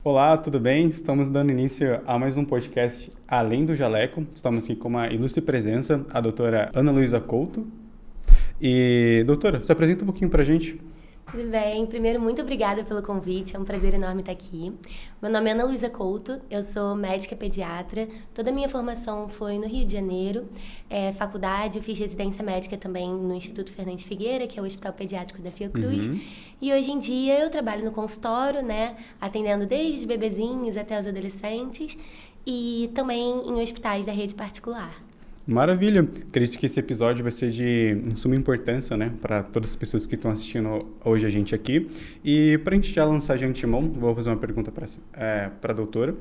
Olá, tudo bem? Estamos dando início a mais um podcast Além do Jaleco. Estamos aqui com uma ilustre presença, a doutora Ana Luísa Couto. E, doutora, se apresenta um pouquinho pra gente. Tudo bem. Primeiro, muito obrigada pelo convite. É um prazer enorme estar aqui. Meu nome é Ana Luísa Couto, eu sou médica pediatra. Toda a minha formação foi no Rio de Janeiro. Faculdade, eu fiz residência médica também no Instituto Fernandes Figueira, que é o Hospital Pediátrico da Fiocruz. E hoje em dia eu trabalho no consultório, atendendo desde os bebezinhos até os adolescentes e também em hospitais da rede particular. Maravilha! Acredito que esse episódio vai ser de suma importância, para todas as pessoas que estão assistindo hoje a gente aqui. E para a gente já lançar de antemão, vou fazer uma pergunta para a doutora.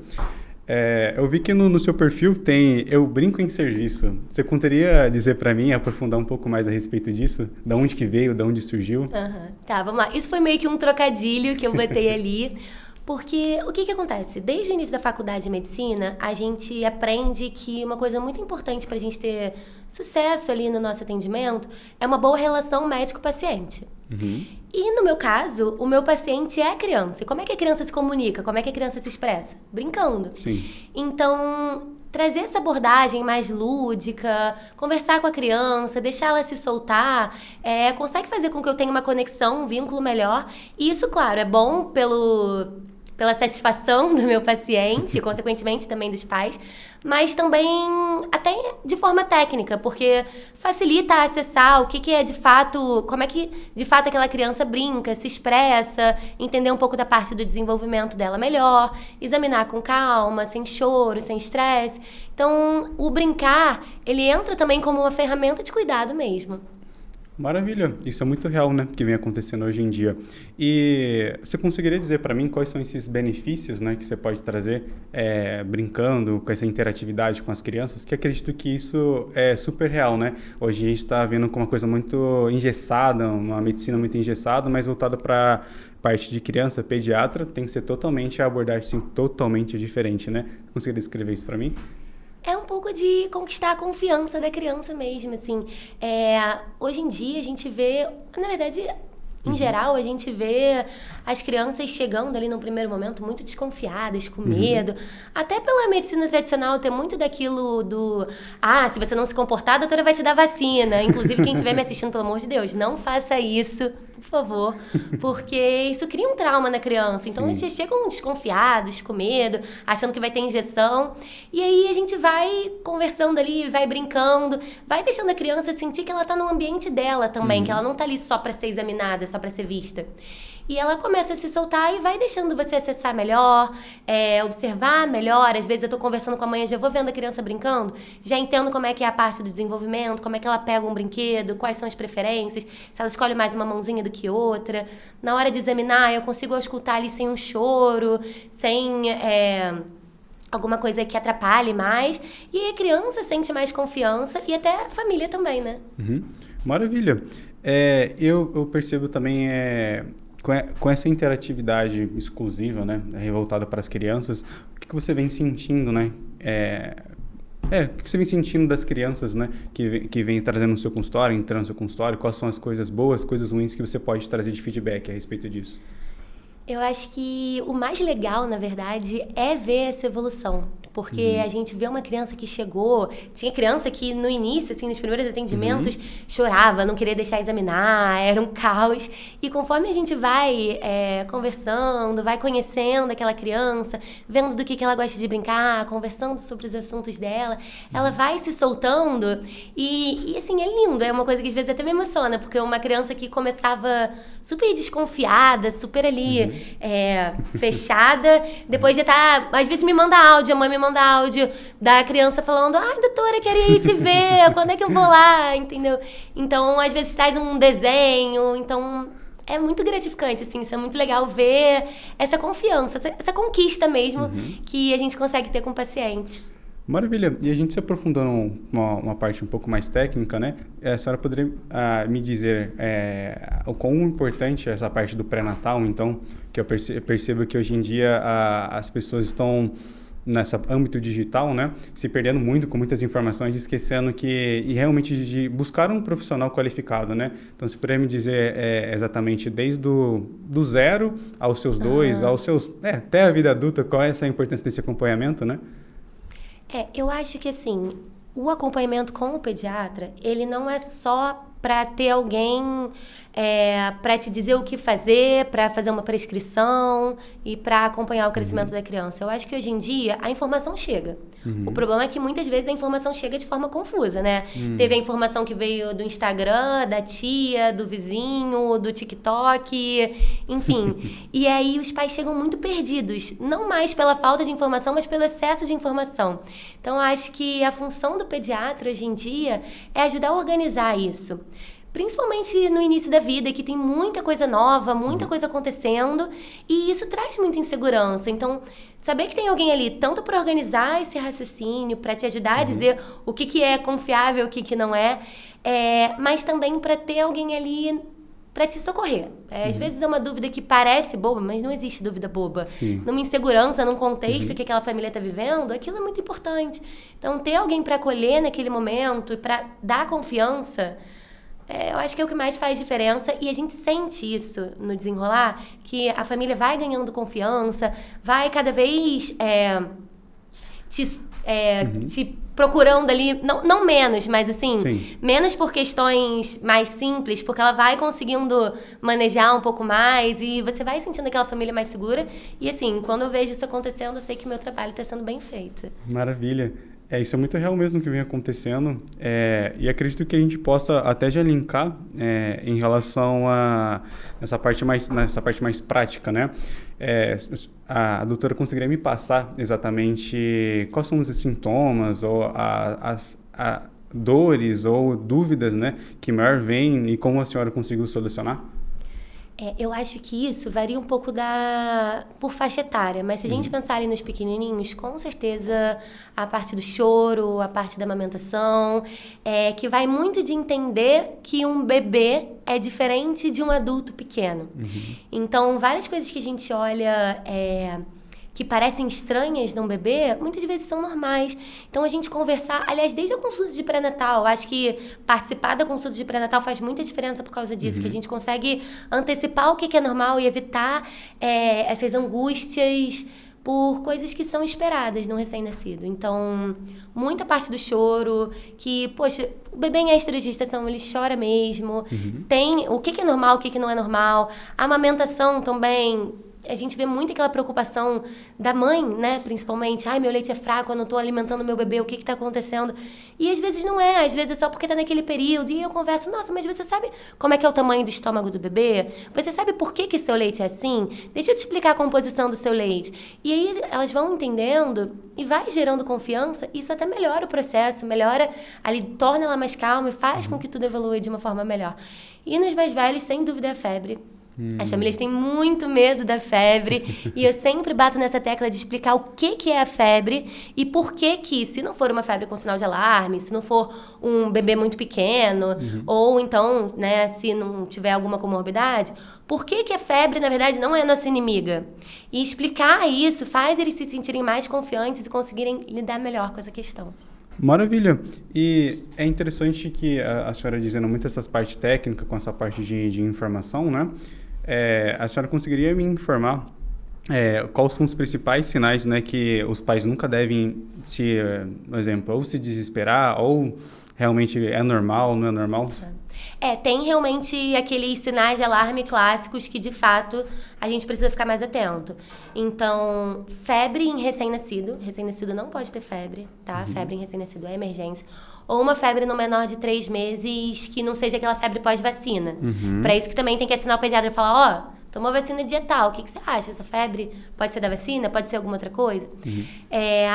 Eu vi que no seu perfil tem Eu Brinco em Serviço. Você poderia dizer para mim, aprofundar um pouco mais a respeito disso? Da onde que veio, da onde surgiu? Tá, vamos lá. Isso foi meio que um trocadilho que eu botei ali. Porque o que acontece? Desde o início da faculdade de medicina, a gente aprende que uma coisa muito importante para a gente ter sucesso ali no nosso atendimento é uma boa relação médico-paciente. E no meu caso, o meu paciente é a criança. E como é que a criança se comunica? Como é que a criança se expressa? Brincando. Sim. Então, trazer essa abordagem mais lúdica, conversar com a criança, deixar ela se soltar, consegue fazer com que eu tenha uma conexão, um vínculo melhor. E isso, claro, é bom pela satisfação do meu paciente, e consequentemente também dos pais, mas também até de forma técnica, porque facilita acessar o que é de fato, como é que de fato aquela criança brinca, se expressa, entender um pouco da parte do desenvolvimento dela melhor, examinar com calma, sem choro, sem estresse. Então, o brincar, ele entra também como uma ferramenta de cuidado mesmo. Maravilha, isso é muito real, que vem acontecendo hoje em dia. E você conseguiria dizer para mim quais são esses benefícios, que você pode trazer brincando com essa interatividade com as crianças? Que acredito que isso é super real, Hoje a gente está vendo com uma coisa muito engessada, uma medicina muito engessada, mas voltada para parte de criança, pediatra, tem que ser totalmente a abordagem assim, totalmente diferente, Conseguiria descrever isso para mim? É um pouco de conquistar a confiança da criança mesmo, assim. Hoje em dia a gente vê, na verdade, em geral, a gente vê as crianças chegando ali num primeiro momento muito desconfiadas, com medo. Até pela medicina tradicional ter muito daquilo do... se você não se comportar, a doutora vai te dar vacina. Inclusive, quem estiver me assistindo, pelo amor de Deus, não faça isso, por favor. Porque isso cria um trauma na criança. Então, eles chegam desconfiados, com medo, achando que vai ter injeção. E aí, a gente vai conversando ali, vai brincando, vai deixando a criança sentir que ela está no ambiente dela também, que ela não está ali só para ser examinada, só para ser vista. E ela começa a se soltar e vai deixando você acessar melhor, observar melhor. Às vezes eu tô conversando com a mãe, já vou vendo a criança brincando, já entendo como é que é a parte do desenvolvimento, como é que ela pega um brinquedo, quais são as preferências, se ela escolhe mais uma mãozinha do que outra. Na hora de examinar, eu consigo escutar ali sem um choro, sem... alguma coisa que atrapalhe mais. E a criança sente mais confiança e até a família também, Maravilha. Eu percebo também... Com essa interatividade exclusiva, revoltada para as crianças, o que você vem sentindo, o que você vem sentindo das crianças, que vem trazendo no seu consultório, entrando no seu consultório, quais são as coisas boas, coisas ruins que você pode trazer de feedback a respeito disso? Eu acho que o mais legal, na verdade, é ver essa evolução. Porque a gente vê uma criança que chegou... Tinha criança que, no início, assim, nos primeiros atendimentos, chorava, não queria deixar examinar, era um caos. E conforme a gente vai conversando, vai conhecendo aquela criança, vendo do que ela gosta de brincar, conversando sobre os assuntos dela, ela vai se soltando. E, assim, é lindo. É uma coisa que, às vezes, até me emociona. Porque uma criança que começava super desconfiada, super ali... fechada, depois já tá... Às vezes me manda áudio, a mãe me manda áudio da criança falando, doutora, queria ir te ver, quando é que eu vou lá, entendeu? Então, às vezes traz um desenho, então... É muito gratificante, assim, isso é muito legal ver essa confiança, essa conquista mesmo que a gente consegue ter com o paciente. Maravilha. E a gente se aprofundando uma parte um pouco mais técnica, a senhora poderia me dizer o quão importante é essa parte do pré-natal, então, que eu percebo que hoje em dia as pessoas estão nessa âmbito digital, né? Se perdendo muito com muitas informações, esquecendo e realmente de buscar um profissional qualificado, né? Então, se puder me dizer exatamente desde do zero aos seus 2, aos seus... até a vida adulta, qual é essa importância desse acompanhamento, né? Eu acho que, assim, o acompanhamento com o pediatra, ele não é só para ter alguém para te dizer o que fazer, para fazer uma prescrição e para acompanhar o crescimento da criança. Eu acho que hoje em dia a informação chega. O problema é que muitas vezes a informação chega de forma confusa, né? Teve a informação que veio do Instagram, da tia, do vizinho, do TikTok, enfim. E aí os pais chegam muito perdidos, não mais pela falta de informação, mas pelo excesso de informação. Então, eu acho que a função do pediatra hoje em dia é ajudar a organizar isso. Principalmente no início da vida, que tem muita coisa nova, muita coisa acontecendo, e isso traz muita insegurança. Então, saber que tem alguém ali, tanto para organizar esse raciocínio, para te ajudar a dizer o que é confiável, o que não é, mas também para ter alguém ali para te socorrer. Às vezes é uma dúvida que parece boba, mas não existe dúvida boba. Sim. Numa insegurança, num contexto que aquela família está vivendo, aquilo é muito importante. Então, ter alguém para acolher naquele momento e para dar confiança... eu acho que é o que mais faz diferença, e a gente sente isso no desenrolar, que a família vai ganhando confiança, vai cada vez te procurando ali, não menos, mas assim, Sim. menos por questões mais simples, porque ela vai conseguindo manejar um pouco mais e você vai sentindo aquela família mais segura. E assim, quando eu vejo isso acontecendo, eu sei que o meu trabalho está sendo bem feito. Maravilha. Isso é muito real mesmo que vem acontecendo, e acredito que a gente possa até já linkar em relação a nessa parte mais prática, né? A doutora conseguiria me passar exatamente quais são os sintomas ou as dores ou dúvidas, né, que maior vêm e como a senhora conseguiu solucionar? Eu acho que isso varia um pouco por faixa etária, mas se a gente pensar ali nos pequenininhos, com certeza a parte do choro, a parte da amamentação, que vai muito de entender que um bebê é diferente de um adulto pequeno. Então, várias coisas que a gente olha... que parecem estranhas num bebê, muitas vezes são normais. Então, a gente conversar... Aliás, desde a consulta de pré-natal, acho que participar da consulta de pré-natal faz muita diferença por causa disso, que a gente consegue antecipar o que é normal e evitar essas angústias por coisas que são esperadas no recém-nascido. Então, muita parte do choro, que, poxa, o bebê em extra gestação, ele chora mesmo. Tem o que é normal, o que não é normal. A amamentação também... A gente vê muito aquela preocupação da mãe, né, principalmente. Ai, meu leite é fraco, eu não estou alimentando meu bebê, o que está acontecendo? E às vezes não é, às vezes é só porque está naquele período. E eu converso, nossa, mas você sabe como é que é o tamanho do estômago do bebê? Você sabe por que seu leite é assim? Deixa eu te explicar a composição do seu leite. E aí elas vão entendendo e vai gerando confiança. E isso até melhora o processo, melhora, ali, torna ela mais calma e faz com que tudo evolua de uma forma melhor. E nos mais velhos, sem dúvida, é a febre. As famílias têm muito medo da febre e eu sempre bato nessa tecla de explicar o que é a febre e por que, se não for uma febre com sinal de alarme, se não for um bebê muito pequeno, ou então, né, se não tiver alguma comorbidade, por que a febre, na verdade, não é nossa inimiga? E explicar isso faz eles se sentirem mais confiantes e conseguirem lidar melhor com essa questão. Maravilha. E é interessante que a senhora dizendo muito essas partes técnicas com essa parte de informação, né? A senhora conseguiria me informar quais são os principais sinais, né, que os pais nunca devem por exemplo, ou se desesperar, ou realmente é normal, não é normal? Tem realmente aqueles sinais de alarme clássicos que, de fato, a gente precisa ficar mais atento. Então, febre em recém-nascido. Recém-nascido não pode ter febre, tá? Febre em recém-nascido é emergência. Ou uma febre no menor de 3 meses que não seja aquela febre pós-vacina. Para isso que também tem que assinar o pediatra e falar, tomou vacina dia tal, o que você acha? Essa febre pode ser da vacina? Pode ser alguma outra coisa?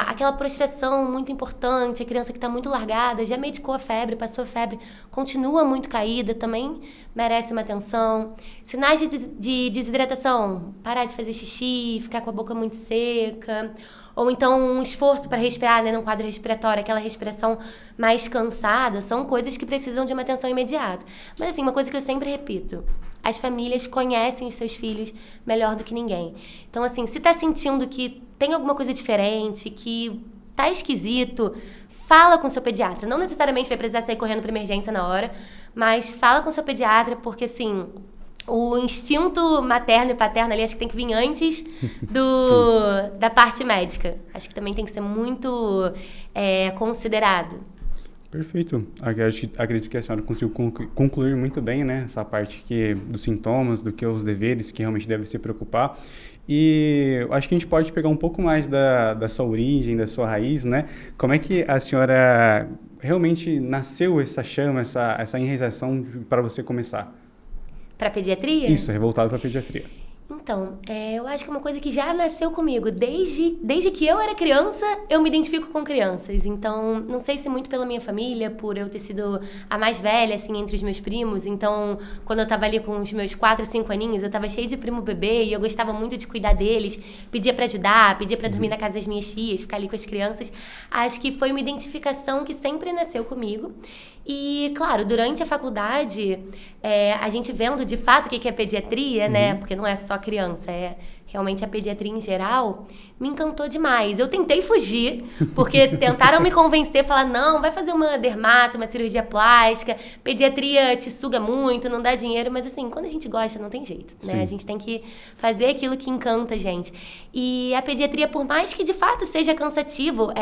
Aquela prostração muito importante, a criança que está muito largada, já medicou a febre, passou a febre, continua muito caída, também merece uma atenção. Sinais de desidratação, parar de fazer xixi, ficar com a boca muito seca, ou então um esforço para respirar, né, num quadro respiratório, aquela respiração mais cansada, são coisas que precisam de uma atenção imediata. Mas assim, uma coisa que eu sempre repito, as famílias conhecem os seus filhos melhor do que ninguém. Então, assim, se tá sentindo que tem alguma coisa diferente, que tá esquisito, fala com o seu pediatra. Não necessariamente vai precisar sair correndo para emergência na hora, mas fala com o seu pediatra, porque, assim, o instinto materno e paterno ali acho que tem que vir antes da parte médica. Acho que também tem que ser muito considerado. Perfeito. Acredito que a senhora conseguiu concluir muito bem, né? Essa parte dos sintomas, do que os deveres que realmente deve se preocupar. E acho que a gente pode pegar um pouco mais da sua origem, da sua raiz, né? Como é que a senhora realmente nasceu essa chama, essa enraização para você começar? Para pediatria? Isso, revoltado para pediatria. Então, eu acho que é uma coisa que já nasceu comigo. Desde que eu era criança, eu me identifico com crianças. Então, não sei se muito pela minha família, por eu ter sido a mais velha, assim, entre os meus primos. Então, quando eu tava ali com os meus 4, 5 aninhos, eu tava cheia de primo bebê e eu gostava muito de cuidar deles. Pedia pra ajudar, pedia pra dormir na casa das minhas tias, ficar ali com as crianças. Acho que foi uma identificação que sempre nasceu comigo. E, claro, durante a faculdade, a gente vendo de fato o que é pediatria, né? Porque não é só criança, realmente a pediatria em geral, me encantou demais. Eu tentei fugir, porque tentaram me convencer, falar, não, vai fazer uma dermato, uma cirurgia plástica, pediatria te suga muito, não dá dinheiro, mas assim, quando a gente gosta, não tem jeito, né? Sim. A gente tem que fazer aquilo que encanta a gente. E a pediatria, por mais que de fato seja cansativo,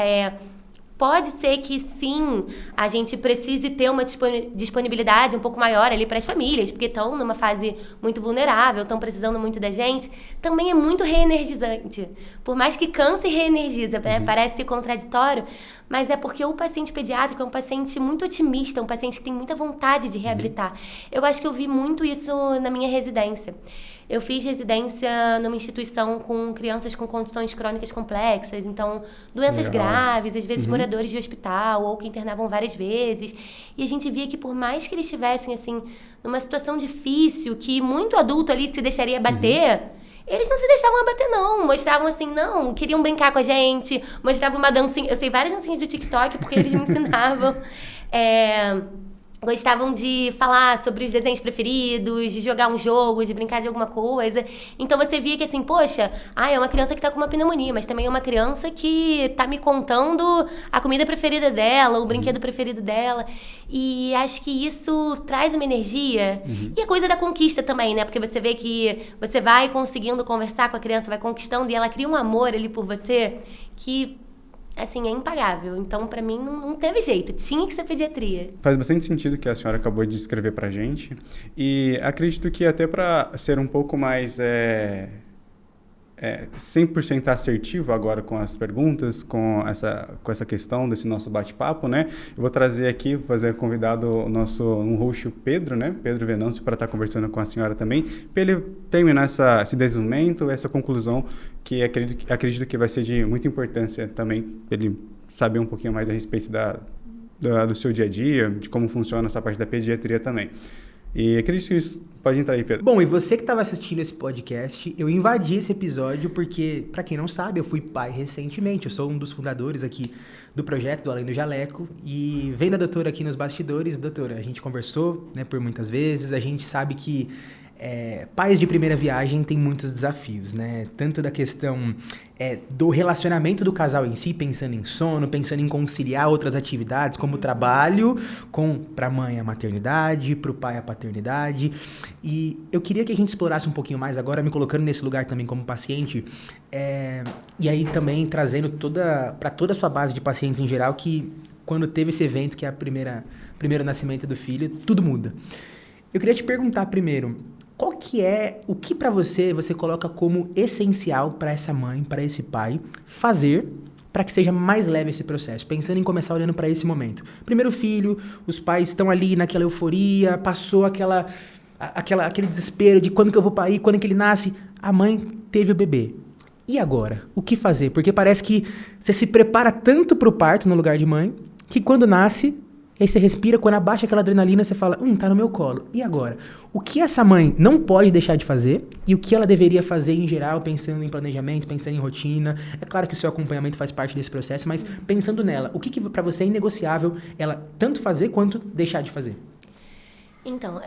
pode ser que, sim, a gente precise ter uma disponibilidade um pouco maior ali para as famílias, porque estão numa fase muito vulnerável, estão precisando muito da gente. Também é muito reenergizante. Por mais que canse e reenergiza, parece contraditório, mas é porque o paciente pediátrico é um paciente muito otimista, um paciente que tem muita vontade de reabilitar. Eu acho que eu vi muito isso na minha residência. Eu fiz residência numa instituição com crianças com condições crônicas complexas, então doenças graves, às vezes moradores de hospital ou que internavam várias vezes. E a gente via que por mais que eles estivessem assim numa situação difícil, que muito adulto ali se deixaria bater, eles não se deixavam abater, não. Mostravam assim, não, queriam brincar com a gente, mostravam uma dancinha. Eu sei várias dancinhas do TikTok porque eles me ensinavam. Gostavam de falar sobre os desenhos preferidos, de jogar um jogo, de brincar de alguma coisa. Então você via que assim, poxa, é uma criança que tá com uma pneumonia, mas também é uma criança que tá me contando a comida preferida dela, o brinquedo preferido dela. E acho que isso traz uma energia. E a coisa da conquista também, né? Porque você vê que você vai conseguindo conversar com a criança, vai conquistando e ela cria um amor ali por você que, assim, é impagável. Então, pra mim, não teve jeito. Tinha que ser pediatria. Faz bastante sentido o que a senhora acabou de descrever pra gente. E acredito que até para ser um pouco mais 100% assertivo agora com as perguntas, com essa questão desse nosso bate-papo, né? Eu vou trazer aqui, vou fazer convidado um host, o Pedro, né? Pedro Venâncio, para estar conversando com a senhora também, para ele terminar esse desenvolvimento, essa conclusão, que acredito que vai ser de muita importância também, para ele saber um pouquinho mais a respeito do seu dia a dia, de como funciona essa parte da pediatria também. E acredito que isso. Pode entrar aí, Pedro. Bom, e você que estava assistindo esse podcast, eu invadi esse episódio porque, para quem não sabe, eu fui pai recentemente. Eu sou um dos fundadores aqui do projeto do Além do Jaleco. E vendo a doutora aqui nos bastidores, doutora, a gente conversou, né, por muitas vezes. A gente sabe que pais de primeira viagem têm muitos desafios, né? Tanto da questão do relacionamento do casal em si, pensando em sono, pensando em conciliar outras atividades, como o trabalho, para a mãe a maternidade, para o pai a paternidade. E eu queria que a gente explorasse um pouquinho mais agora, me colocando nesse lugar também como paciente, e aí também trazendo para toda a sua base de pacientes em geral, que quando teve esse evento, que é primeiro nascimento do filho, tudo muda. Eu queria te perguntar primeiro, o que para você coloca como essencial para essa mãe, para esse pai, fazer para que seja mais leve esse processo? Pensando em começar olhando para esse momento. Primeiro filho, os pais estão ali naquela euforia, passou aquele desespero de quando que eu vou parir, quando que ele nasce. A mãe teve o bebê. E agora? O que fazer? Porque parece que você se prepara tanto para o parto no lugar de mãe, que quando nasce, aí você respira, quando abaixa aquela adrenalina, você fala, tá no meu colo. E agora? O que essa mãe não pode deixar de fazer e o que ela deveria fazer em geral, pensando em planejamento, pensando em rotina? É claro que o seu acompanhamento faz parte desse processo, mas pensando nela, o que para você é inegociável ela tanto fazer quanto deixar de fazer? Então,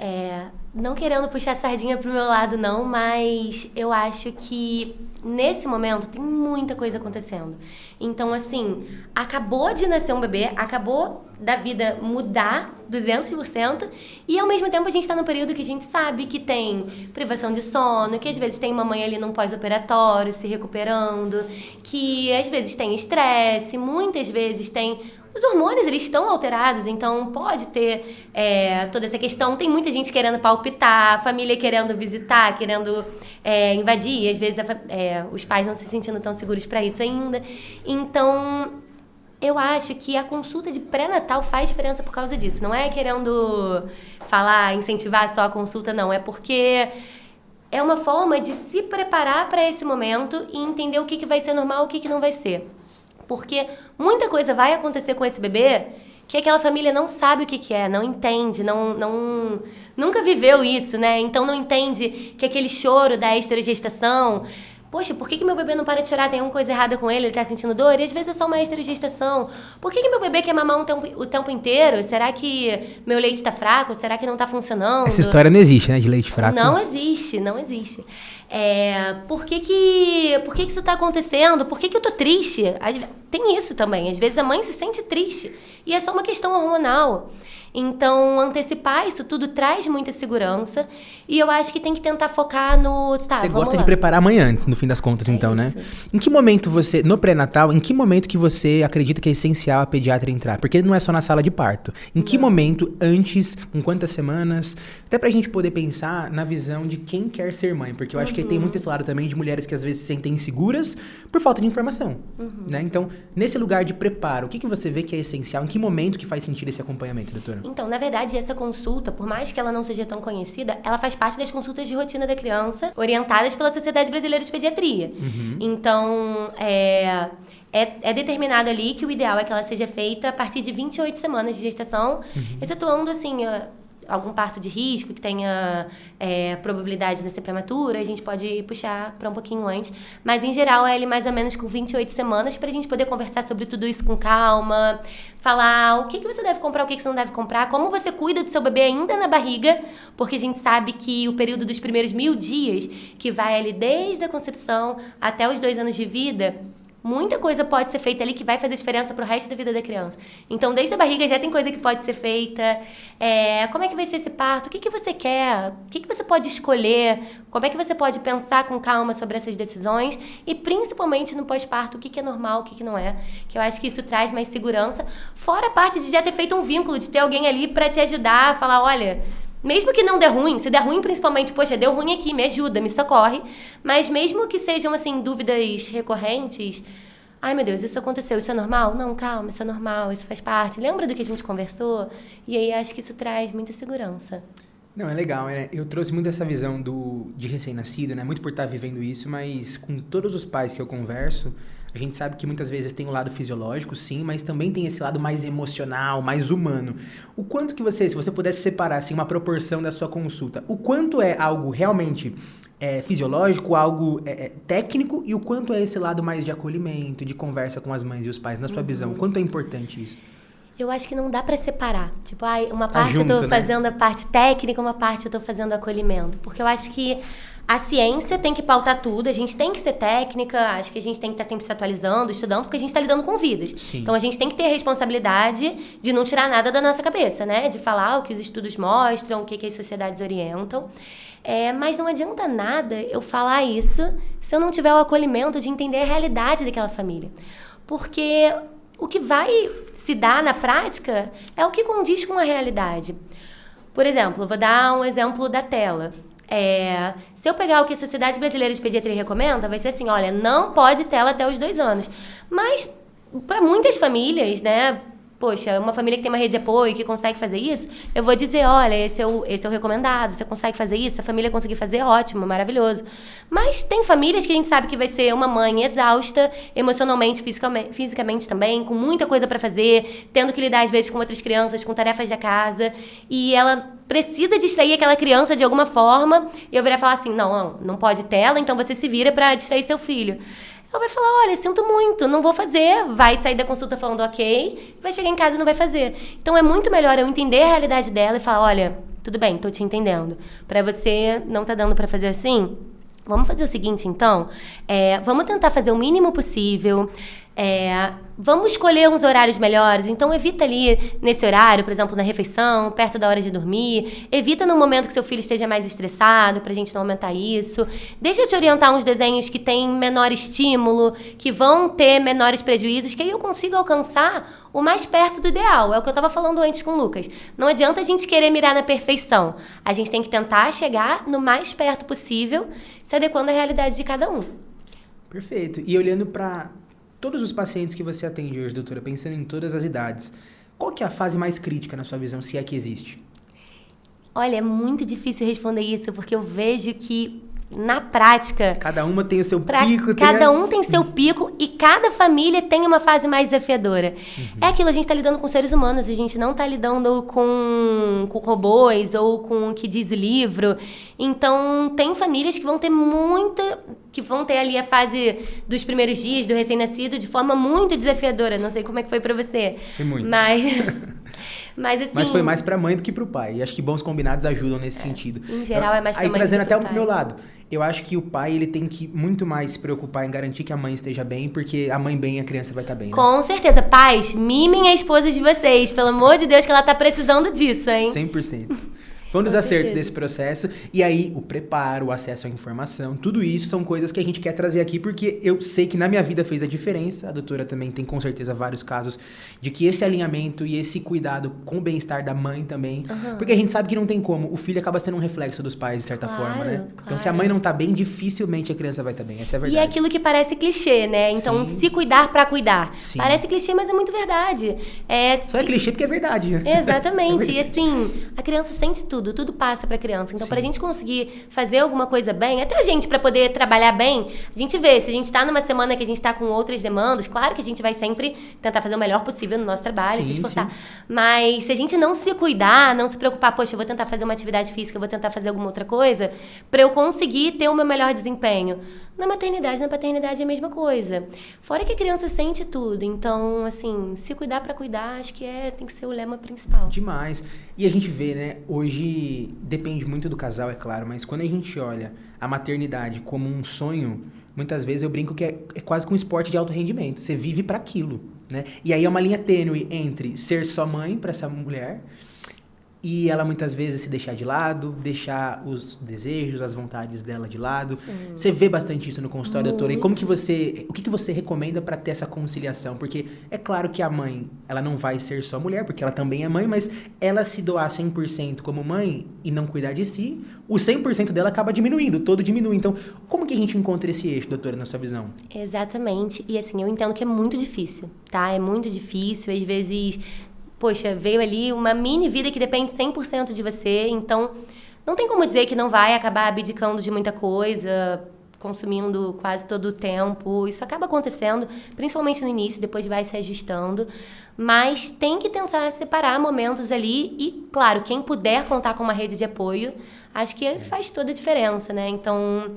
não querendo puxar a sardinha pro meu lado, não, mas eu acho que nesse momento tem muita coisa acontecendo. Então, assim, acabou de nascer um bebê, acabou da vida mudar 200%, e ao mesmo tempo a gente tá num período que a gente sabe que tem privação de sono, que às vezes tem mamãe ali num pós-operatório se recuperando, que às vezes tem estresse, muitas vezes tem... Os hormônios, eles estão alterados, então pode ter toda essa questão. Tem muita gente querendo palpitar, família querendo visitar, querendo invadir. E às vezes os pais não se sentindo tão seguros para isso ainda. Então, eu acho que a consulta de pré-natal faz diferença por causa disso. Não é querendo falar, incentivar só a consulta, não. É porque é uma forma de se preparar para esse momento e entender o que vai ser normal e o que não vai ser. Porque muita coisa vai acontecer com esse bebê que aquela família não sabe o que é, não entende, nunca viveu isso, né? Então não entende que aquele choro da esterogestação... Poxa, por que meu bebê não para de chorar? Tem alguma coisa errada com ele? Ele tá sentindo dor? E às vezes é só uma esterogestação. Por que meu bebê quer mamar o tempo inteiro? Será que meu leite tá fraco? Será que não tá funcionando? Essa história não existe, né? De leite fraco. Não existe. Por que isso tá acontecendo? Por que eu tô triste? Tem isso também. Às vezes a mãe se sente triste. E é só uma questão hormonal. Então, antecipar isso tudo traz muita segurança. E eu acho que tem que tentar focar no... Você gosta de preparar a mãe antes, no fim das contas, então, né? Em que momento você, no pré-natal, em que momento que você acredita que é essencial a pediatra entrar? Porque não é só na sala de parto. Em que momento, antes, com quantas semanas? Até pra gente poder pensar na visão de quem quer ser mãe. Porque eu acho que tem muito esse lado também de mulheres que às vezes se sentem inseguras por falta de informação. Né? Então, nesse lugar de preparo, o que você vê que é essencial? Em que momento que faz sentido esse acompanhamento, doutora? Então, na verdade, essa consulta, por mais que ela não seja tão conhecida, ela faz parte das consultas de rotina da criança, orientadas pela Sociedade Brasileira de Pediatria. Então, é determinado ali que o ideal é que ela seja feita a partir de 28 semanas de gestação, excetuando, assim, algum parto de risco, que tenha probabilidade de ser prematura, a gente pode puxar para um pouquinho antes. Mas, em geral, é ele mais ou menos com 28 semanas, para a gente poder conversar sobre tudo isso com calma, falar o que você deve comprar, o que você não deve comprar, como você cuida do seu bebê ainda na barriga, porque a gente sabe que o período dos primeiros 1000 dias, que vai ali desde a concepção até os 2 anos de vida... Muita coisa pode ser feita ali que vai fazer diferença pro resto da vida da criança. Então, desde a barriga já tem coisa que pode ser feita. Como é que vai ser esse parto? O que você quer? O que você pode escolher? Como é que você pode pensar com calma sobre essas decisões? E, principalmente, no pós-parto, o que é normal, o que não é. Que eu acho que isso traz mais segurança. Fora a parte de já ter feito um vínculo, de ter alguém ali para te ajudar, a falar, olha... Mesmo que não dê ruim, se der ruim principalmente, poxa, deu ruim aqui, me ajuda, me socorre. Mas mesmo que sejam, assim, dúvidas recorrentes... Ai, meu Deus, isso aconteceu, isso é normal? Não, calma, isso é normal, isso faz parte. Lembra do que a gente conversou? E aí, acho que isso traz muita segurança. Não, é legal, né? Eu trouxe muito essa visão de recém-nascido, né? Muito por estar vivendo isso, mas com todos os pais que eu converso... A gente sabe que muitas vezes tem um lado fisiológico, sim, mas também tem esse lado mais emocional, mais humano. O quanto que se você pudesse separar, assim, uma proporção da sua consulta, o quanto é algo realmente fisiológico, algo técnico, e o quanto é esse lado mais de acolhimento, de conversa com as mães e os pais, na sua visão? O quanto é importante isso? Eu acho que não dá pra separar. Tipo, uma parte eu tô fazendo a parte técnica, uma parte eu tô fazendo acolhimento. Porque eu acho que a ciência tem que pautar tudo, a gente tem que ser técnica, acho que a gente tem que estar sempre se atualizando, estudando, porque a gente está lidando com vidas. Sim. Então, a gente tem que ter a responsabilidade de não tirar nada da nossa cabeça, né? De falar o que os estudos mostram, o que as sociedades orientam. Mas não adianta nada eu falar isso se eu não tiver o acolhimento de entender a realidade daquela família. Porque o que vai se dar na prática é o que condiz com a realidade. Por exemplo, eu vou dar um exemplo da tela. Se eu pegar o que a Sociedade Brasileira de Pediatria recomenda, vai ser assim, olha, não pode tela até os 2 anos. Mas, para muitas famílias, né, poxa, uma família que tem uma rede de apoio, que consegue fazer isso, eu vou dizer, olha, esse é o recomendado, você consegue fazer isso, se a família conseguir fazer, ótimo, maravilhoso. Mas tem famílias que a gente sabe que vai ser uma mãe exausta, emocionalmente, fisicamente também, com muita coisa para fazer, tendo que lidar, às vezes, com outras crianças, com tarefas da casa, e ela precisa distrair aquela criança de alguma forma, e eu virar falar assim, não pode tela, então você se vira para distrair seu filho. Ela vai falar, olha, sinto muito, não vou fazer, vai sair da consulta falando ok, vai chegar em casa e não vai fazer. Então, é muito melhor eu entender a realidade dela e falar, olha, tudo bem, tô te entendendo. Pra você não tá dando pra fazer assim? Vamos fazer o seguinte, então, vamos tentar fazer o mínimo possível, vamos escolher uns horários melhores, então evita ali nesse horário, por exemplo, na refeição, perto da hora de dormir, evita no momento que seu filho esteja mais estressado, pra gente não aumentar isso, deixa eu te orientar uns desenhos que têm menor estímulo, que vão ter menores prejuízos, que aí eu consigo alcançar o mais perto do ideal, é o que eu estava falando antes com o Lucas. Não adianta a gente querer mirar na perfeição, a gente tem que tentar chegar no mais perto possível, se adequando à realidade de cada um. Perfeito. E olhando para todos os pacientes que você atende hoje, doutora, pensando em todas as idades, qual que é a fase mais crítica na sua visão, se é que existe? Olha, é muito difícil responder isso, porque eu vejo que, na prática... Cada uma tem o seu pico. Cada um tem seu pico e cada família tem uma fase mais desafiadora. É aquilo, a gente está lidando com seres humanos, a gente não está lidando com robôs ou com o que diz o livro. Então, tem famílias que vão ter que vão ter ali a fase dos primeiros dias do recém-nascido de forma muito desafiadora. Não sei como é que foi para você. Foi muito. Mas assim... Mas foi mais pra mãe do que pro pai. E acho que bons combinados ajudam nesse sentido. Em geral, é mais pra mãe do que trazendo até pro pro meu lado. Eu acho que o pai, ele tem que muito mais se preocupar em garantir que a mãe esteja bem, porque a mãe bem, a criança vai estar bem, né? Com certeza. Pais, mimem a esposa de vocês. Pelo amor de Deus, que ela tá precisando disso, hein? 100%. Foi um dos acertos desse processo. E aí, o preparo, o acesso à informação, tudo isso são coisas que a gente quer trazer aqui, porque eu sei que na minha vida fez a diferença. A doutora também tem, com certeza, vários casos de que esse alinhamento e esse cuidado com o bem-estar da mãe também. Porque a gente sabe que não tem como. O filho acaba sendo um reflexo dos pais, de certa forma, né? Claro. Então, se a mãe não tá bem, dificilmente a criança vai estar bem. Essa é a verdade. E é aquilo que parece clichê, né? Então, se cuidar pra cuidar. Sim. Parece clichê, mas é muito verdade. Só é clichê porque é verdade. Exatamente. E assim, a criança sente tudo passa pra criança. Então, pra gente conseguir fazer alguma coisa bem, até a gente, pra poder trabalhar bem, a gente vê, se a gente tá numa semana que a gente tá com outras demandas, claro que a gente vai sempre tentar fazer o melhor possível no nosso trabalho, se esforçar. Mas se a gente não se cuidar, não se preocupar, poxa, eu vou tentar fazer uma atividade física, eu vou tentar fazer alguma outra coisa, pra eu conseguir ter o meu melhor desempenho. Na maternidade, na paternidade é a mesma coisa. Fora que a criança sente tudo. Então, assim, se cuidar pra cuidar, acho que tem que ser o lema principal. Demais. E a gente vê, né, hoje depende muito do casal, é claro, mas quando a gente olha a maternidade como um sonho, muitas vezes eu brinco que é quase que um esporte de alto rendimento. Você vive pra aquilo, né? E aí é uma linha tênue entre ser só mãe pra essa mulher e ela muitas vezes se deixar de lado, deixar os desejos, as vontades dela de lado. Sim. Você vê bastante isso no consultório, doutora. E o que você recomenda para ter essa conciliação? Porque é claro que a mãe, ela não vai ser só mulher, porque ela também é mãe, mas ela se doar 100% como mãe e não cuidar de si, o 100% dela acaba diminuindo, todo diminui. Então, como que a gente encontra esse eixo, doutora, na sua visão? Exatamente. E assim, eu entendo que é muito difícil, tá? É muito difícil, às vezes... Poxa, veio ali uma mini vida que depende 100% de você, então não tem como dizer que não vai acabar abdicando de muita coisa, consumindo quase todo o tempo. Isso acaba acontecendo, principalmente no início, depois vai se ajustando. Mas tem que tentar separar momentos ali e, claro, quem puder contar com uma rede de apoio, acho que faz toda a diferença, né? Então,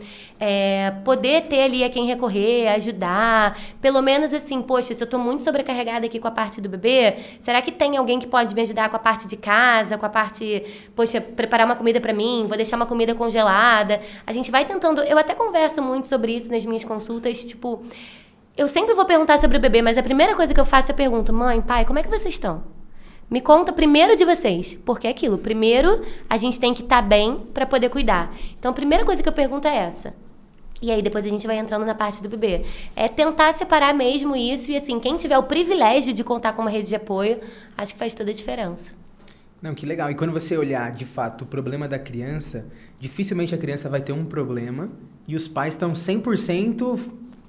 poder ter ali a quem recorrer, ajudar, pelo menos assim, poxa, se eu tô muito sobrecarregada aqui com a parte do bebê, será que tem alguém que pode me ajudar com a parte de casa, com a parte, poxa, preparar uma comida pra mim, vou deixar uma comida congelada. A gente vai tentando, eu até converso muito sobre isso nas minhas consultas, tipo... Eu sempre vou perguntar sobre o bebê, mas a primeira coisa que eu faço é pergunto, mãe, pai, como é que vocês estão? Me conta primeiro de vocês, porque é aquilo. Primeiro, a gente tem que estar bem para poder cuidar. Então, a primeira coisa que eu pergunto é essa. E aí, depois a gente vai entrando na parte do bebê. É tentar separar mesmo isso e, assim, quem tiver o privilégio de contar com uma rede de apoio, acho que faz toda a diferença. Não, que legal. E quando você olhar, de fato, o problema da criança, dificilmente a criança vai ter um problema e os pais estão 100%...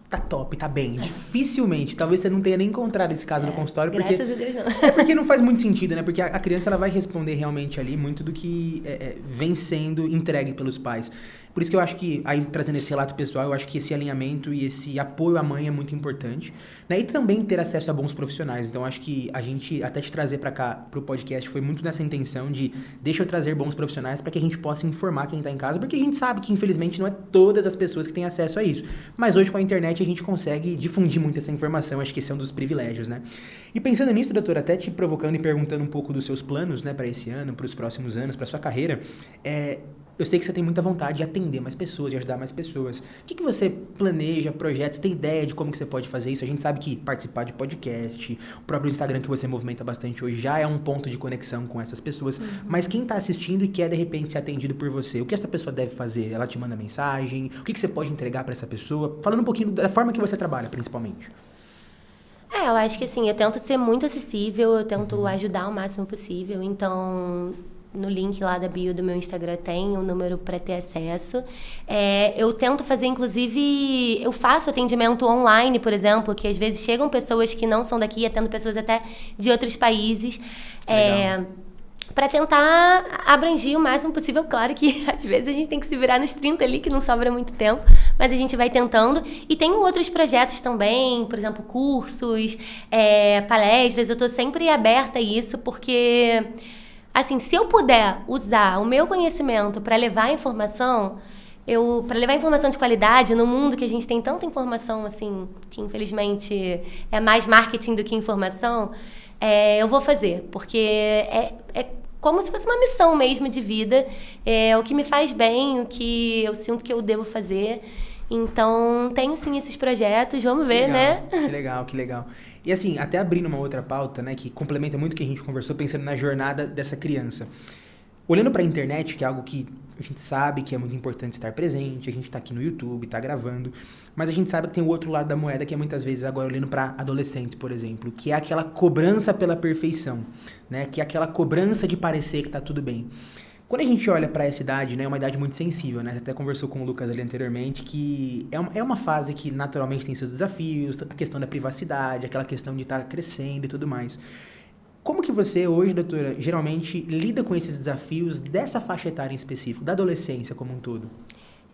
Tá top, tá bem. Dificilmente. Talvez você não tenha nem encontrado esse caso no consultório. Graças a Deus, não. É porque não faz muito sentido, né? Porque a criança ela vai responder realmente ali muito do que vem sendo entregue pelos pais. Por isso que eu acho que, aí trazendo esse relato pessoal, eu acho que esse alinhamento e esse apoio à mãe é muito importante. Né? E também ter acesso a bons profissionais. Então, acho que a gente, até te trazer pra cá, pro podcast, foi muito nessa intenção de deixa eu trazer bons profissionais para que a gente possa informar quem tá em casa, porque a gente sabe que, infelizmente, não é todas as pessoas que têm acesso a isso. Mas hoje, com a internet, internet a gente consegue difundir muito essa informação, acho que esse é um dos privilégios, né? E pensando nisso, doutora, até te provocando e perguntando um pouco dos seus planos, né, para esse ano, para os próximos anos, para sua carreira, eu sei que você tem muita vontade de atender mais pessoas, de ajudar mais pessoas. O que você planeja, projeta, você tem ideia de como que você pode fazer isso? A gente sabe que participar de podcast, o próprio Instagram que você movimenta bastante hoje já é um ponto de conexão com essas pessoas. Mas quem está assistindo e quer, de repente, ser atendido por você, o que essa pessoa deve fazer? Ela te manda mensagem? O que você pode entregar para essa pessoa? Falando um pouquinho da forma que você trabalha, principalmente. Eu acho que assim, eu tento ser muito acessível, eu tento ajudar o máximo possível, então no link lá da bio do meu Instagram tem o número para ter acesso. Eu tento fazer, inclusive, eu faço atendimento online, por exemplo, que às vezes chegam pessoas que não são daqui, atendo pessoas até de outros países, para tentar abranger o máximo possível. Claro que às vezes a gente tem que se virar nos 30 ali, que não sobra muito tempo, mas a gente vai tentando. E tenho outros projetos também, por exemplo, cursos, palestras. Eu estou sempre aberta a isso, porque, assim, se eu puder usar o meu conhecimento para levar informação, para levar informação de qualidade no mundo que a gente tem tanta informação, assim, que infelizmente é mais marketing do que informação, eu vou fazer, porque é como se fosse uma missão mesmo de vida, é o que me faz bem, o que eu sinto que eu devo fazer. Então, tenho sim esses projetos, vamos ver, né? Que legal. E assim, até abrindo uma outra pauta, né, que complementa muito o que a gente conversou, pensando na jornada dessa criança. Olhando para a internet, que é algo que a gente sabe que é muito importante estar presente, a gente está aqui no YouTube, está gravando, mas a gente sabe que tem o outro lado da moeda, que é muitas vezes agora olhando para adolescentes, por exemplo, que é aquela cobrança pela perfeição, né? Que é aquela cobrança de parecer que está tudo bem. Quando a gente olha para essa idade, né, é uma idade muito sensível, né? Você até conversou com o Lucas ali anteriormente, que é uma fase que naturalmente tem seus desafios, a questão da privacidade, aquela questão de estar crescendo e tudo mais. Como que você hoje, doutora, geralmente lida com esses desafios dessa faixa etária em específico, da adolescência como um todo?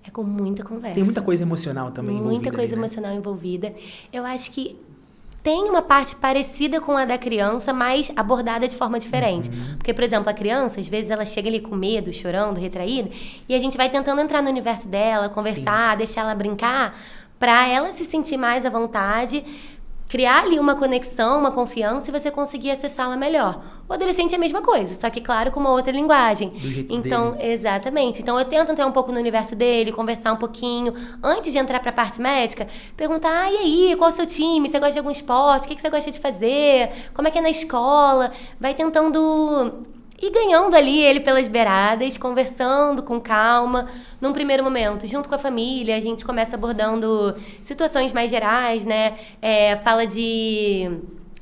É com muita conversa. Tem muita coisa emocional também envolvida. Muita coisa aí, né? emocional envolvida. Eu acho que tem uma parte parecida com a da criança, mas abordada de forma diferente. Porque, por exemplo, a criança, às vezes, ela chega ali com medo, chorando, retraída, e a gente vai tentando entrar no universo dela, conversar, deixar ela brincar, para ela se sentir mais à vontade, criar ali uma conexão, uma confiança e você conseguir acessá-la melhor. O adolescente é a mesma coisa, só que, claro, com uma outra linguagem. Do jeito então, dele. Exatamente. Então, eu tento entrar um pouco no universo dele, conversar um pouquinho. Antes de entrar para a parte médica, perguntar, e aí, qual é o seu time? Você gosta de algum esporte? O que você gosta de fazer? Como é que é na escola? Vai tentando ir ganhando ali ele pelas beiradas, conversando com calma. Num primeiro momento, junto com a família, a gente começa abordando situações mais gerais, né? Fala de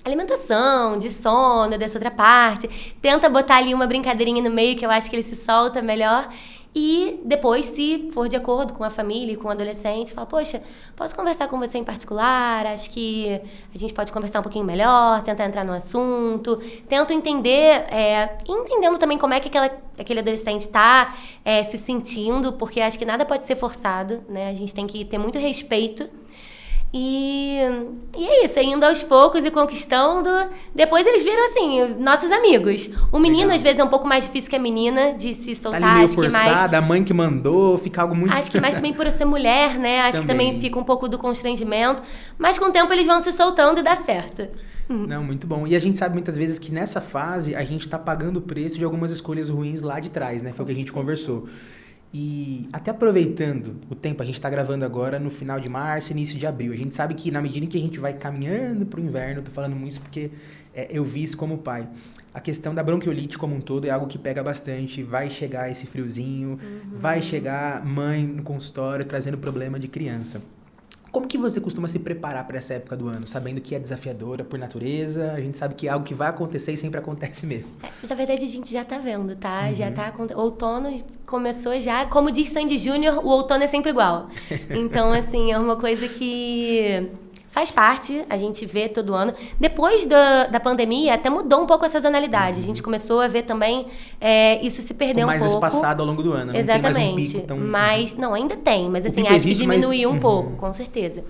alimentação, de sono, dessa outra parte. Tenta botar ali uma brincadeirinha no meio, que eu acho que ele se solta melhor. E depois, se for de acordo com a família e com o adolescente, fala, poxa, posso conversar com você em particular? Acho que a gente pode conversar um pouquinho melhor, tentar entrar no assunto. Tento entender, entendendo também como é que aquele adolescente está se sentindo, porque acho que nada pode ser forçado, né? A gente tem que ter muito respeito. E é isso, indo aos poucos e conquistando. Depois eles viram, assim, nossos amigos. O menino, às vezes, é um pouco mais difícil que a menina de se soltar. Tá ali meio acho forçada, que mais, a mãe que mandou, fica algo muito... Acho que mais também por eu ser mulher, né? Acho que também fica um pouco do constrangimento. Mas com o tempo eles vão se soltando e dá certo. Não, muito bom. E a gente sabe muitas vezes que nessa fase a gente tá pagando o preço de algumas escolhas ruins lá de trás, né? Foi o que a gente conversou. E até aproveitando o tempo, a gente está gravando agora no final de março, início de abril. A gente sabe que na medida em que a gente vai caminhando para o inverno, eu tô falando muito isso porque eu vi isso como pai. A questão da bronquiolite como um todo é algo que pega bastante. Vai chegar esse friozinho, vai chegar mãe no consultório trazendo problema de criança. Como que você costuma se preparar para essa época do ano, sabendo que é desafiadora por natureza? A gente sabe que é algo que vai acontecer e sempre acontece mesmo. Na verdade, a gente já tá vendo, tá? Já tá... Outono começou já. Como diz Sandy Júnior, o outono é sempre igual. Então, assim, é uma coisa que faz parte, a gente vê todo ano. Depois da pandemia, até mudou um pouco a sazonalidade. A gente começou a ver também isso se perder um pouco. Mais espaçado ao longo do ano, né? Exatamente. Não tem mais um pico tão... Mas, não, ainda tem, mas assim, acho que diminuiu um pouco, com certeza.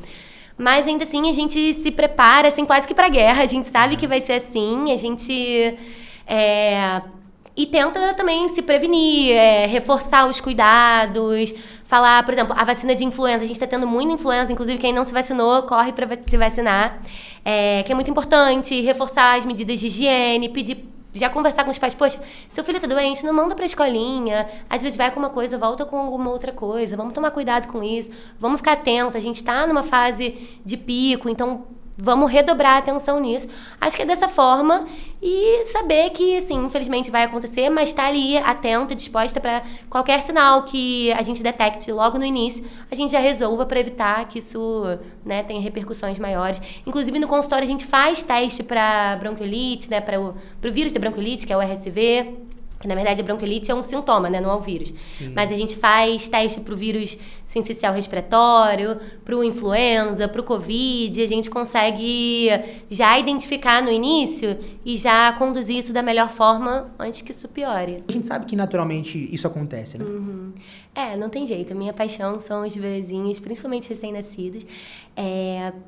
Mas ainda assim, a gente se prepara, assim, quase que pra guerra. A gente sabe que vai ser assim, a gente... E tenta também se prevenir, reforçar os cuidados, falar, por exemplo, a vacina de influenza. A gente está tendo muita influenza, inclusive quem não se vacinou, corre para se vacinar. Que é muito importante, reforçar as medidas de higiene, pedir, já conversar com os pais, poxa, seu filho tá doente, não manda pra escolinha, às vezes vai com uma coisa, volta com alguma outra coisa, vamos tomar cuidado com isso, vamos ficar atento, a gente tá numa fase de pico, então vamos redobrar a atenção nisso. Acho que é dessa forma e saber que, assim, infelizmente vai acontecer, mas estar ali atenta, disposta para qualquer sinal que a gente detecte logo no início, a gente já resolva para evitar que isso, né, tenha repercussões maiores. Inclusive, no consultório, a gente faz teste para bronquiolite, né, para o vírus da bronquiolite, que é o RSV. Que, na verdade, a bronquiolite é um sintoma, né? Não é o vírus. Sim. Mas a gente faz teste pro vírus sincicial respiratório, pro influenza, pro Covid. A gente consegue já identificar no início e já conduzir isso da melhor forma antes que isso piore. A gente sabe que, naturalmente, isso acontece, né? Uhum. Não tem jeito. A minha paixão são os bebezinhos, principalmente recém-nascidos.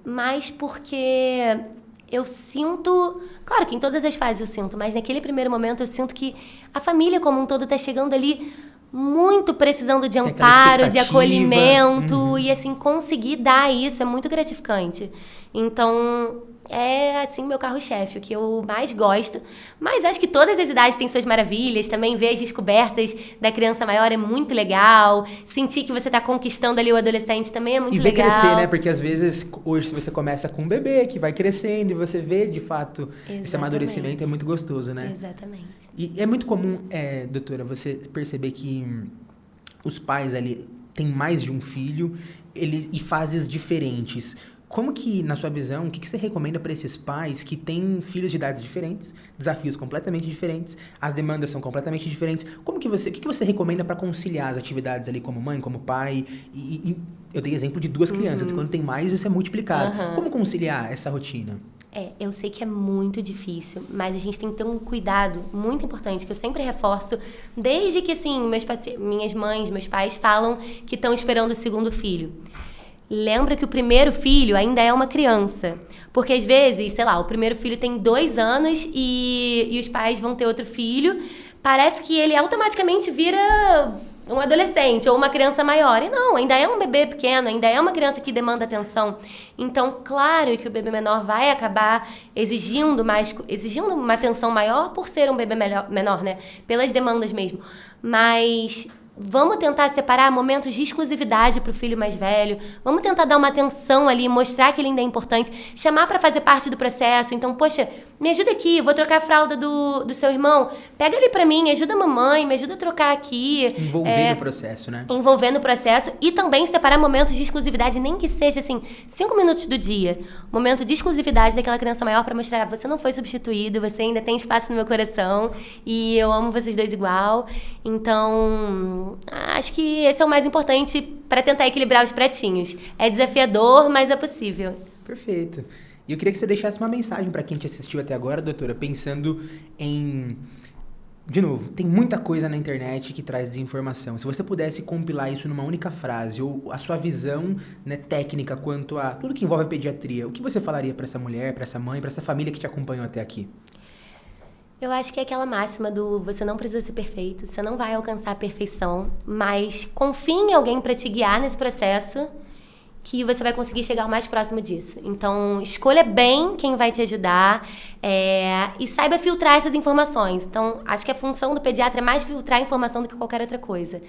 Mas porque... eu sinto, claro que em todas as fases eu sinto, mas naquele primeiro momento eu sinto que a família como um todo está chegando ali muito precisando de amparo, de acolhimento, e assim, conseguir dar isso é muito gratificante. Então, é assim meu carro-chefe, o que eu mais gosto. Mas acho que todas as idades têm suas maravilhas. Também ver as descobertas da criança maior é muito legal. Sentir que você está conquistando ali o adolescente também é muito legal. E ver crescer, né? Porque às vezes, hoje, se você começa com um bebê que vai crescendo e você vê, de fato, Exatamente. Esse amadurecimento é muito gostoso, né? Exatamente. E é muito comum, doutora, você perceber que os pais ali têm mais de um filho e fases diferentes. Como que, na sua visão, o que você recomenda para esses pais que têm filhos de idades diferentes, desafios completamente diferentes, as demandas são completamente diferentes? O que você recomenda para conciliar as atividades ali como mãe, como pai? E eu dei exemplo de 2 crianças, quando tem mais isso é multiplicado. Como conciliar essa rotina? Eu sei que é muito difícil, mas a gente tem que ter um cuidado muito importante, que eu sempre reforço, desde que, assim, minhas mães, meus pais falam que estão esperando o segundo filho. Lembra que o primeiro filho ainda é uma criança. Porque, às vezes, sei lá, o primeiro filho tem 2 anos e os pais vão ter outro filho. Parece que ele automaticamente vira um adolescente ou uma criança maior. E não, ainda é um bebê pequeno, ainda é uma criança que demanda atenção. Então, claro que o bebê menor vai acabar exigindo uma atenção maior por ser um bebê menor, né? Pelas demandas mesmo. Mas... vamos tentar separar momentos de exclusividade para o filho mais velho. Vamos tentar dar uma atenção ali, mostrar que ele ainda é importante. Chamar para fazer parte do processo. Então, poxa, me ajuda aqui, vou trocar a fralda do seu irmão. Pega ele para mim, ajuda a mamãe, me ajuda a trocar aqui. Envolver no processo, né? Envolver no processo. E também separar momentos de exclusividade, nem que seja, assim, 5 minutos do dia. Momento de exclusividade daquela criança maior para mostrar, você não foi substituído, você ainda tem espaço no meu coração e eu amo vocês dois igual. Então... acho que esse é o mais importante para tentar equilibrar os pratinhos. É desafiador, mas é possível. Perfeito. E eu queria que você deixasse uma mensagem para quem te assistiu até agora, doutora, pensando em... de novo, tem muita coisa na internet que traz desinformação. Se você pudesse compilar isso numa única frase, ou a sua visão, né, técnica quanto a tudo que envolve a pediatria, o que você falaria para essa mulher, para essa mãe, para essa família que te acompanhou até aqui? Eu acho que é aquela máxima do você não precisa ser perfeito, você não vai alcançar a perfeição, mas confie em alguém para te guiar nesse processo que você vai conseguir chegar o mais próximo disso. Então, escolha bem quem vai te ajudar e saiba filtrar essas informações. Então, acho que a função do pediatra é mais filtrar a informação do que qualquer outra coisa.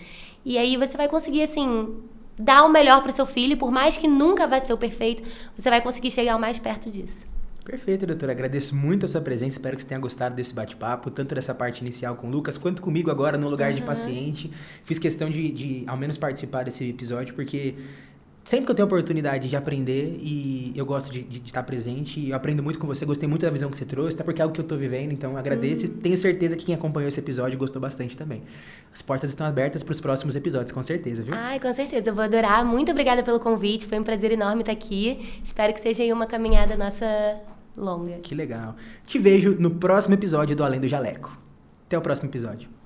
E aí você vai conseguir, assim, dar o melhor para o seu filho, por mais que nunca vai ser o perfeito, você vai conseguir chegar o mais perto disso. Perfeito, doutora. Agradeço muito a sua presença. Espero que você tenha gostado desse bate-papo, tanto dessa parte inicial com o Lucas, quanto comigo agora no lugar de paciente. Fiz questão de ao menos participar desse episódio, porque sempre que eu tenho a oportunidade de aprender e eu gosto de estar presente, e eu aprendo muito com você, gostei muito da visão que você trouxe, até porque é algo que eu estou vivendo, então agradeço e tenho certeza que quem acompanhou esse episódio gostou bastante também. As portas estão abertas para os próximos episódios, com certeza, viu? Ai, com certeza, eu vou adorar. Muito obrigada pelo convite, foi um prazer enorme estar aqui. Espero que seja aí uma caminhada nossa longa. Que legal. Te vejo no próximo episódio do Além do Jaleco. Até o próximo episódio.